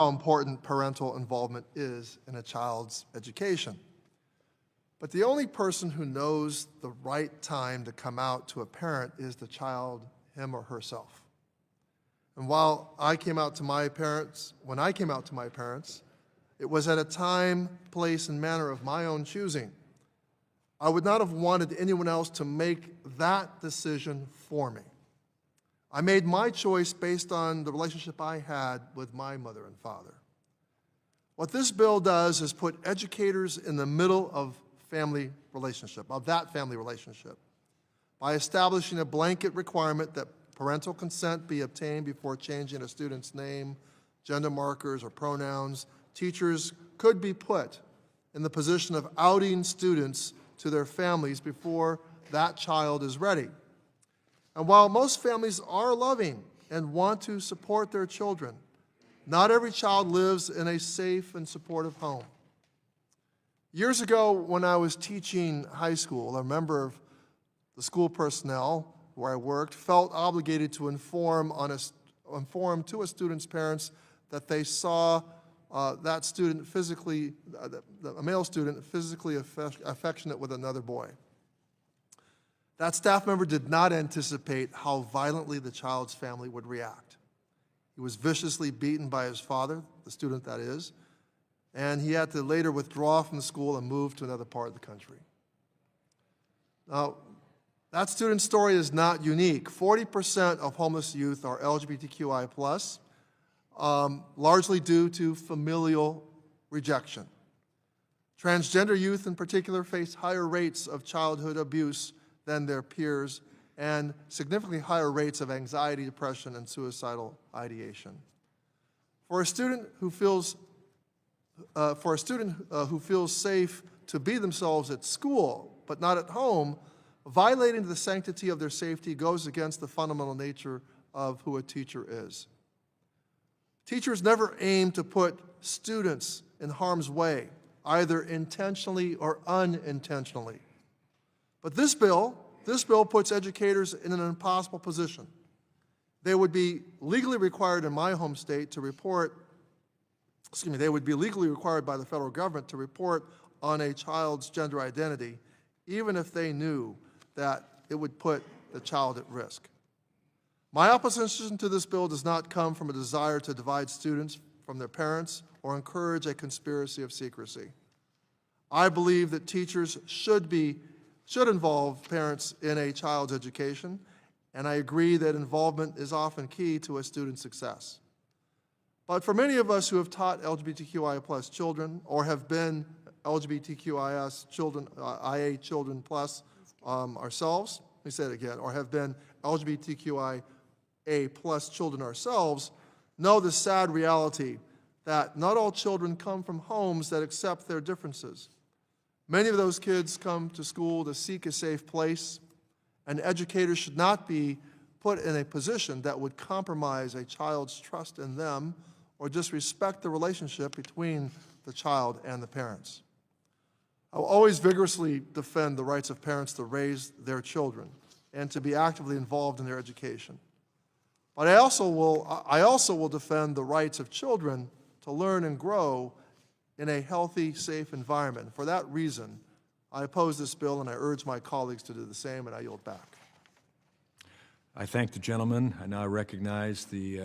how important parental involvement is in a child's education. But the only person who knows the right time to come out to a parent is the child, him or herself. And while I came out to my parents, when I came out to my parents, it was at a time, place, and manner of my own choosing. I would not have wanted anyone else to make that decision for me. I made my choice based on the relationship I had with my mother and father. What this bill does is put educators in the middle of that family relationship, by establishing a blanket requirement that parental consent be obtained before changing a student's name, gender markers, or pronouns. Teachers could be put in the position of outing students to their families before that child is ready. And while most families are loving and want to support their children, not every child lives in a safe and supportive home. Years ago, when I was teaching high school, a member of the school personnel where I worked felt obligated to inform to a student's parents that they saw that student physically, a male student, physically affectionate with another boy. That staff member did not anticipate how violently the child's family would react. He was viciously beaten by his father, the student that is, and he had to later withdraw from the school and move to another part of the country. Now, that student's story is not unique. 40% of homeless youth are LGBTQI+, largely due to familial rejection. Transgender youth in particular face higher rates of childhood abuse than their peers and significantly higher rates of anxiety, depression, and suicidal ideation. For a student who feels safe to be themselves at school but not at home, violating the sanctity of their safety goes against the fundamental nature of who a teacher is. Teachers never aim to put students in harm's way, either intentionally or unintentionally. But this bill puts educators in an impossible position. They would be legally required in my home state to report, they would be legally required by the federal government to report on a child's gender identity, even if they knew that it would put the child at risk. My opposition to this bill does not come from a desire to divide students from their parents or encourage a conspiracy of secrecy. I believe that teachers should involve parents in a child's education, and I agree that involvement is often key to a student's success. But for many of us who have taught LGBTQIA+ children or have been LGBTQIA children plus ourselves, let me say it again, or have been LGBTQIA+ children ourselves, know the sad reality that not all children come from homes that accept their differences. Many of those kids come to school to seek a safe place, and educators should not be put in a position that would compromise a child's trust in them or disrespect the relationship between the child and the parents. I will always vigorously defend the rights of parents to raise their children and to be actively involved in their education. But I also will defend the rights of children to learn and grow in a healthy, safe environment. For that reason, I oppose this bill, and I urge my colleagues to do the same, and I yield back. I thank the gentleman. I now recognize the